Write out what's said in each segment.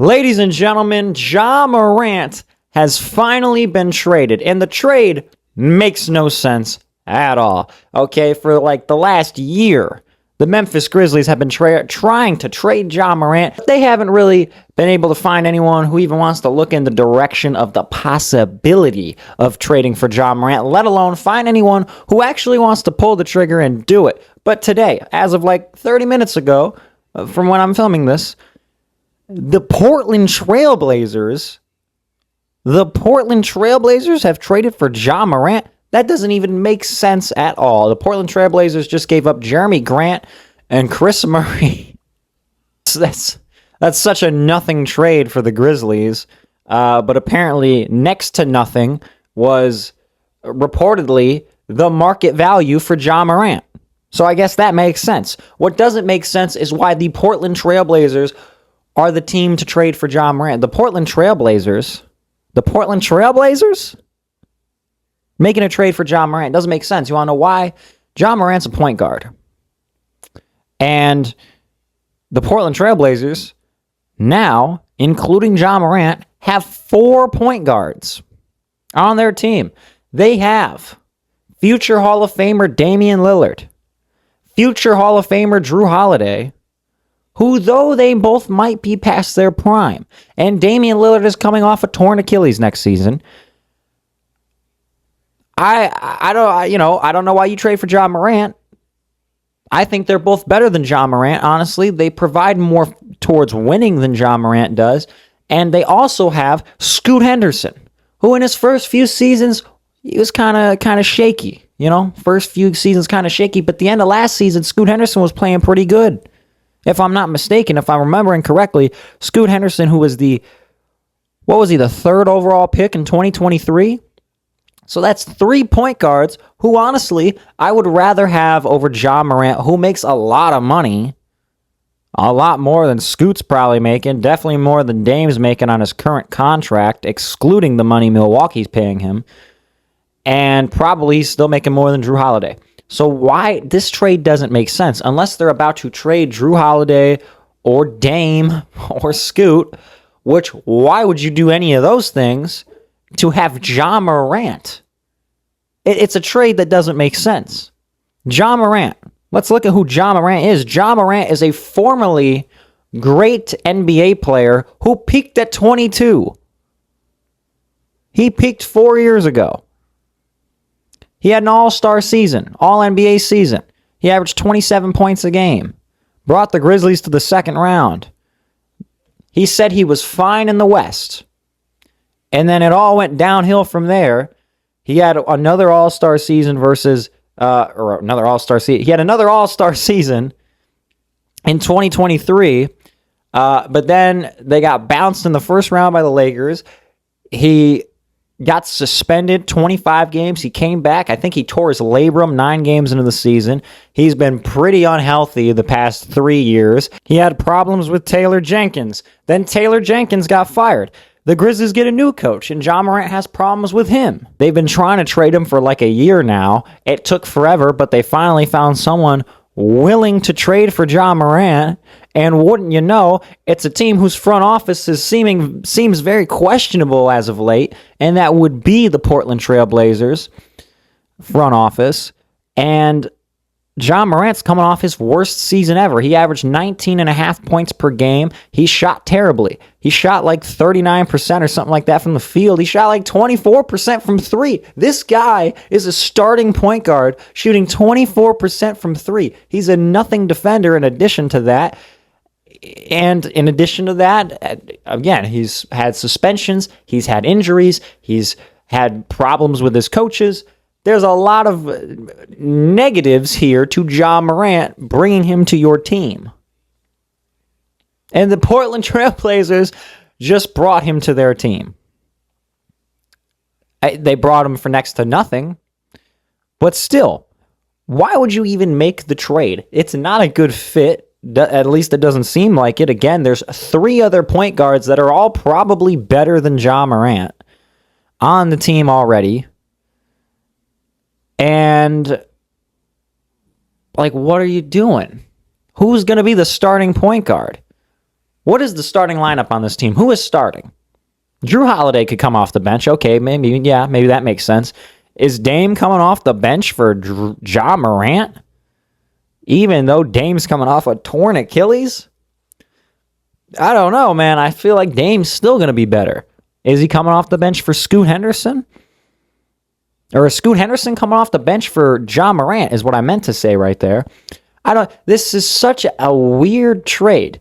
Ladies and gentlemen, Ja Morant has finally been traded, and the trade makes no sense at all. Okay, for like the last year, the Memphis Grizzlies have been trying to trade Ja Morant. They haven't really been able to find anyone who even wants to look in the direction of the possibility of trading for Ja Morant, let alone find anyone who actually wants to pull the trigger and do it. But today, as of like 30 minutes ago, from when I'm filming this, the Portland Trailblazers have traded for Ja Morant. That doesn't even make sense at all. The Portland Trailblazers just gave up Jeremy Grant and Chris Murray. That's such a nothing trade for the Grizzlies. But apparently next to nothing was reportedly the market value for Ja Morant. So I guess that makes sense. What doesn't make sense is why the Portland Trailblazers are the team to trade for Ja Morant. The Portland Trailblazers making a trade for Ja Morant doesn't make sense. You want to know why? Ja Morant's a point guard. And the Portland Trailblazers now, including Ja Morant, have 4 point guards on their team. They have future Hall of Famer Damian Lillard, future Hall of Famer Drew Holiday, who, though they both might be past their prime, and Damian Lillard is coming off a torn Achilles next season. I don't know why you trade for Ja Morant. I think they're both better than Ja Morant, honestly. They provide more towards winning than Ja Morant does, and they also have Scoot Henderson, who in his first few seasons, he was kind of shaky, first few seasons kind of shaky, but the end of last season, Scoot Henderson was playing pretty good. If I'm not mistaken, if I'm remembering correctly, Scoot Henderson, who was the 3rd overall pick in 2023? So that's 3 point guards who, honestly, I would rather have over Ja Morant, who makes a lot of money. A lot more than Scoot's probably making. Definitely more than Dame's making on his current contract, excluding the money Milwaukee's paying him. And probably he's still making more than Drew Holiday. So why this trade doesn't make sense unless they're about to trade Drew Holiday or Dame or Scoot, which why would you do any of those things to have Ja Morant? It's a trade that doesn't make sense. Ja Morant. Let's look at who Ja Morant is. Ja Morant is a formerly great NBA player who peaked at 22. He peaked 4 years ago. He had an all-star season, all-NBA season. He averaged 27 points a game. Brought the Grizzlies to the second round. He said he was fine in the West. And then it all went downhill from there. He had another all-star season He had another all-star season in 2023. But then they got bounced in the first round by the Lakers. He got suspended 25 games. He came back. I think he tore his labrum 9 games into the season. He's been pretty unhealthy the past 3 years. He had problems with Taylor Jenkins. Then Taylor Jenkins got fired. The Grizzlies get a new coach, and Ja Morant has problems with him. They've been trying to trade him for like a year now. It took forever, but they finally found someone willing to trade for Ja Morant. And wouldn't you know, it's a team whose front office seems very questionable as of late, and that would be the Portland Trailblazers front office. And Ja Morant's coming off his worst season ever. He averaged 19.5 points per game. He shot terribly. He shot like 39% or something like that from the field. He shot like 24% from 3. This guy is a starting point guard shooting 24% from 3. He's a nothing defender in addition to that. And in addition to that, again, he's had suspensions. He's had injuries. He's had problems with his coaches. There's a lot of negatives here to Ja Morant bringing him to your team. And the Portland Trailblazers just brought him to their team. They brought him for next to nothing. But still, why would you even make the trade? It's not a good fit. At least it doesn't seem like it. Again, there's 3 other point guards that are all probably better than Ja Morant on the team already. And, like, what are you doing? Who's going to be the starting point guard? What is the starting lineup on this team? Who is starting? Drew Holiday could come off the bench. Okay, maybe that makes sense. Is Dame coming off the bench for Ja Morant? Even though Dame's coming off a torn Achilles? I don't know, man. I feel like Dame's still going to be better. Is he coming off the bench for Scoot Henderson? Or is Scoot Henderson coming off the bench for Ja Morant is what I meant to say right there. This is such a weird trade.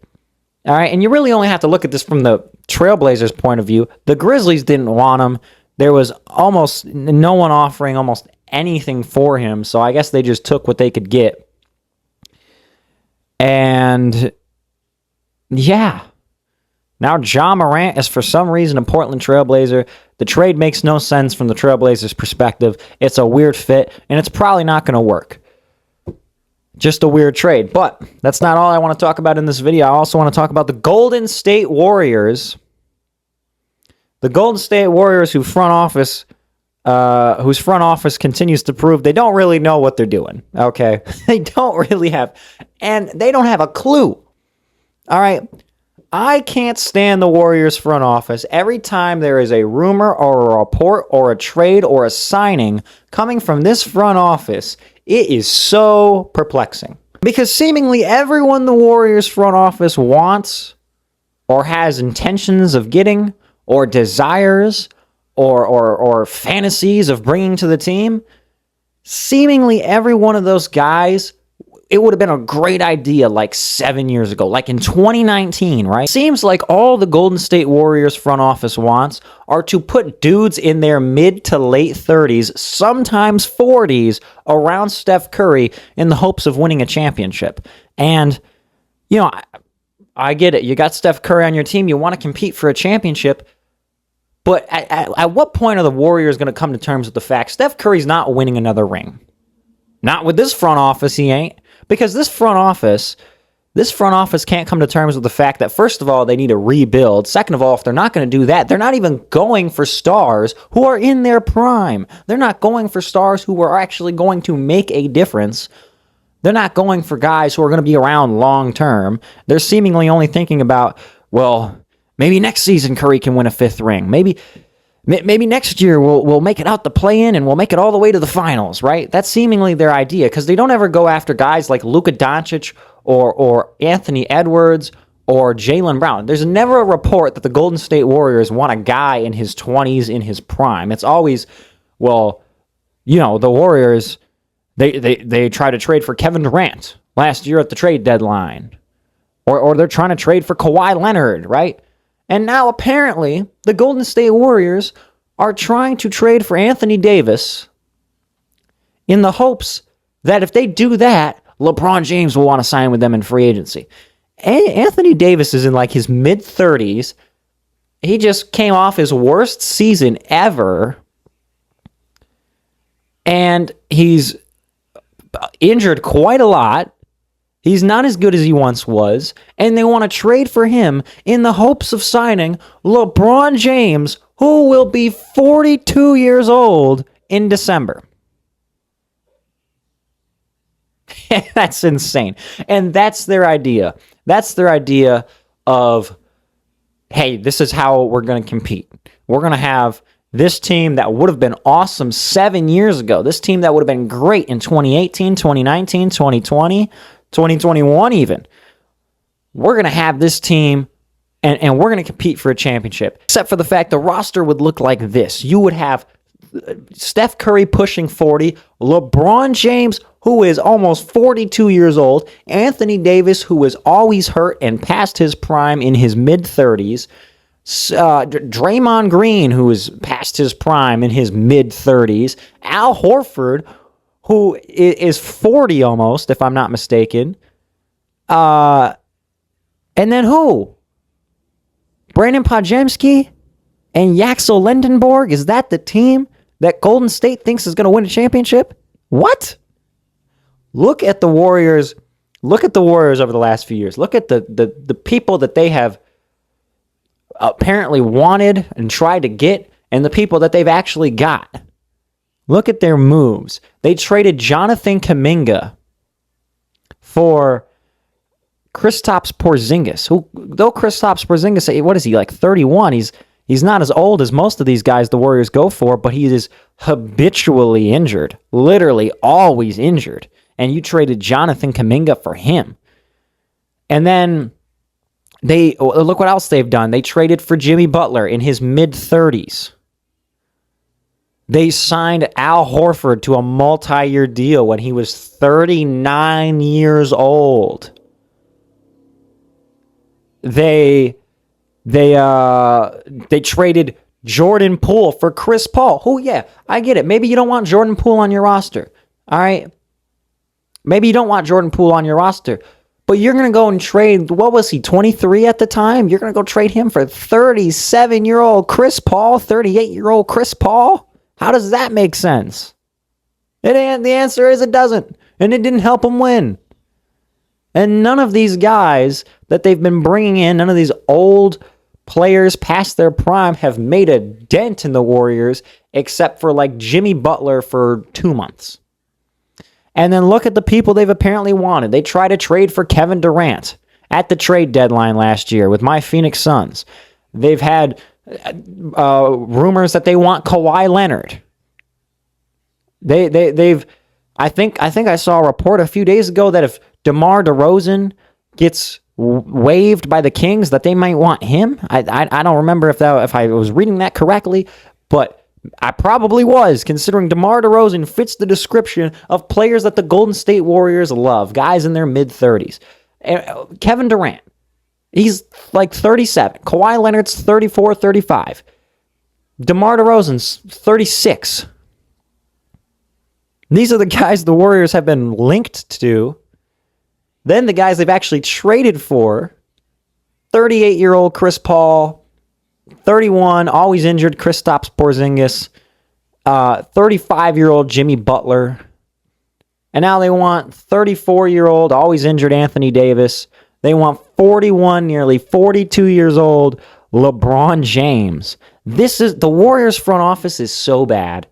All right, and you really only have to look at this from the Trailblazers' point of view. The Grizzlies didn't want him. There was almost no one offering almost anything for him, so I guess they just took what they could get. And yeah, now Ja Morant is for some reason a Portland Trailblazer. The trade makes no sense from the Trailblazers' perspective. It's a weird fit, and it's probably not going to work. Just a weird trade. But that's not all I want to talk about in this video. I also want to talk about the Golden State Warriors. The Golden State Warriors whose front office continues to prove they don't really know what they're doing. Okay? They don't really have, and they don't have a clue. All right? I can't stand the Warriors front office. Every time there is a rumor or a report or a trade or a signing coming from this front office, it is so perplexing. Because seemingly everyone the Warriors front office wants or has intentions of getting or desires or fantasies of bringing to the team, seemingly every one of those guys, it would have been a great idea like 7 years ago, like in 2019, right? Seems like all the Golden State Warriors front office wants are to put dudes in their mid to late 30s, sometimes 40s, around Steph Curry in the hopes of winning a championship. And, you know, I get it. You got Steph Curry on your team. You want to compete for a championship. But at what point are the Warriors going to come to terms with the fact Steph Curry's not winning another ring? Not with this front office, he ain't. Because this front office can't come to terms with the fact that, first of all, they need to rebuild. Second of all, if they're not going to do that, they're not even going for stars who are in their prime. They're not going for stars who are actually going to make a difference. They're not going for guys who are going to be around long term. They're seemingly only thinking about, well, maybe next season Curry can win a fifth ring. Maybe next year we'll make it out the play-in and we'll make it all the way to the finals, right? That's seemingly their idea because they don't ever go after guys like Luka Doncic or Anthony Edwards or Jaylen Brown. There's never a report that the Golden State Warriors want a guy in his 20s in his prime. It's always, well, you know, the Warriors, they try to trade for Kevin Durant last year at the trade deadline. Or they're trying to trade for Kawhi Leonard, right? And now, apparently, the Golden State Warriors are trying to trade for Anthony Davis in the hopes that if they do that, LeBron James will want to sign with them in free agency. Anthony Davis is in like his mid-30s. He just came off his worst season ever. And he's injured quite a lot. He's not as good as he once was, and they want to trade for him in the hopes of signing LeBron James, who will be 42 years old in December. That's insane. And that's their idea. That's their idea of, hey, this is how we're going to compete. We're going to have this team that would have been awesome 7 years ago. This team that would have been great in 2018, 2019, 2020, 2021 even. We're going to have this team and we're going to compete for a championship. Except for the fact the roster would look like this. You would have Steph Curry pushing 40, LeBron James, who is almost 42 years old, Anthony Davis, who is always hurt and past his prime in his mid-30s, Draymond Green, who is past his prime in his mid-30s, Al Horford, who is 40 almost, if I'm not mistaken. And then who? Brandon Podziemski and Yaxel Lendenborg? Is that the team that Golden State thinks is going to win a championship? What? Look at the Warriors. Look at the Warriors over the last few years. Look at the people that they have apparently wanted and tried to get and the people that they've actually got. Look at their moves. They traded Jonathan Kuminga for Kristaps Porzingis, who, though Kristaps Porzingis, what is he, like 31? He's not as old as most of these guys the Warriors go for, but he is habitually injured, literally always injured. And you traded Jonathan Kuminga for him. And then look what else they've done. They traded for Jimmy Butler in his mid-30s. They signed Al Horford to a multi-year deal when he was 39 years old. They traded Jordan Poole for Chris Paul. Who, yeah, I get it. Maybe you don't want Jordan Poole on your roster. All right? Maybe you don't want Jordan Poole on your roster. But you're going to go and trade, what was he, 23 at the time? You're going to go trade him for 37-year-old Chris Paul, 38-year-old Chris Paul? How does that make sense? The answer is it doesn't. And it didn't help him win. And none of these guys that they've been bringing in, none of these old players past their prime have made a dent in the Warriors except for like Jimmy Butler for 2 months. And then look at the people they've apparently wanted. They tried to trade for Kevin Durant at the trade deadline last year with my Phoenix Suns. They've had rumors that they want Kawhi Leonard. I think I saw a report a few days ago that if DeMar DeRozan gets waived by the Kings, that they might want him. I don't remember if I was reading that correctly, but I probably was, considering DeMar DeRozan fits the description of players that the Golden State Warriors love, guys in their mid-30s. Kevin Durant, he's like 37. Kawhi Leonard's 34, 35. DeMar DeRozan's 36. These are the guys the Warriors have been linked to. Then the guys they've actually traded for, 38-year-old Chris Paul, 31, always injured Kristaps Porzingis, 35-year-old Jimmy Butler, and now they want 34-year-old, always injured Anthony Davis. They want 41, nearly 42 years old LeBron James. The Warriors front office is so bad.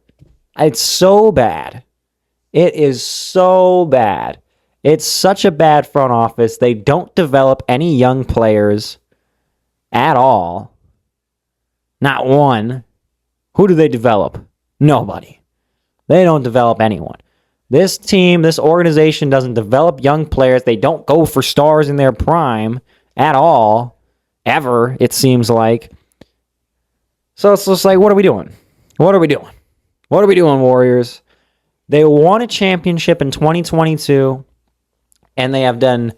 It's so bad. It is so bad. It's such a bad front office. They don't develop any young players at all. Not one. Who do they develop? Nobody. They don't develop anyone. This team, this organization doesn't develop young players. They don't go for stars in their prime at all. Ever, it seems like. So it's just like, what are we doing? What are we doing? What are we doing, Warriors? They won a championship in 2022, and they have done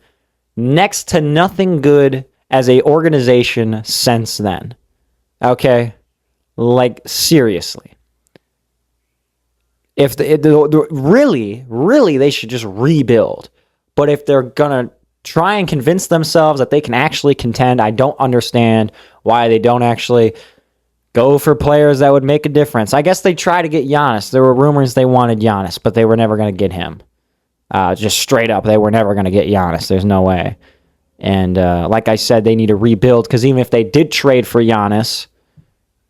next to nothing good as a organization since then. Okay? Like, seriously. If really, they should just rebuild. But if they're going to try and convince themselves that they can actually contend, I don't understand why they don't actually go for players that would make a difference. I guess they try to get Giannis. There were rumors they wanted Giannis, but they were never going to get him. Just straight up, they were never going to get Giannis. There's no way. And like I said, they need to rebuild, because even if they did trade for Giannis,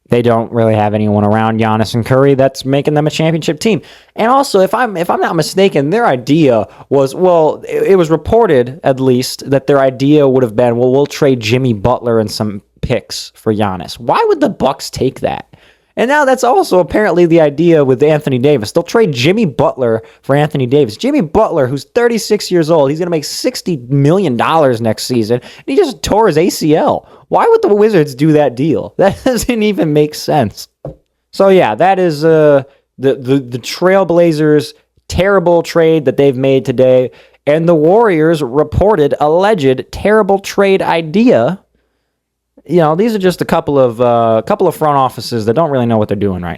they don't really have anyone around Giannis and Curry that's making them a championship team. And also, if I'm not mistaken, their idea was, well, it was reported at least that their idea would have been, well, we'll trade Jimmy Butler and some picks for Giannis. Why would the Bucks take that? And now that's also apparently the idea with Anthony Davis. They'll trade Jimmy Butler for Anthony Davis. Jimmy Butler, who's 36 years old, he's going to make $60 million next season, and he just tore his ACL. Why would the Wizards do that deal? That doesn't even make sense. So yeah, that is the Trailblazers' terrible trade that they've made today, and the Warriors' reported, alleged, terrible trade idea. You know, these are just a couple of front offices that don't really know what they're doing right now.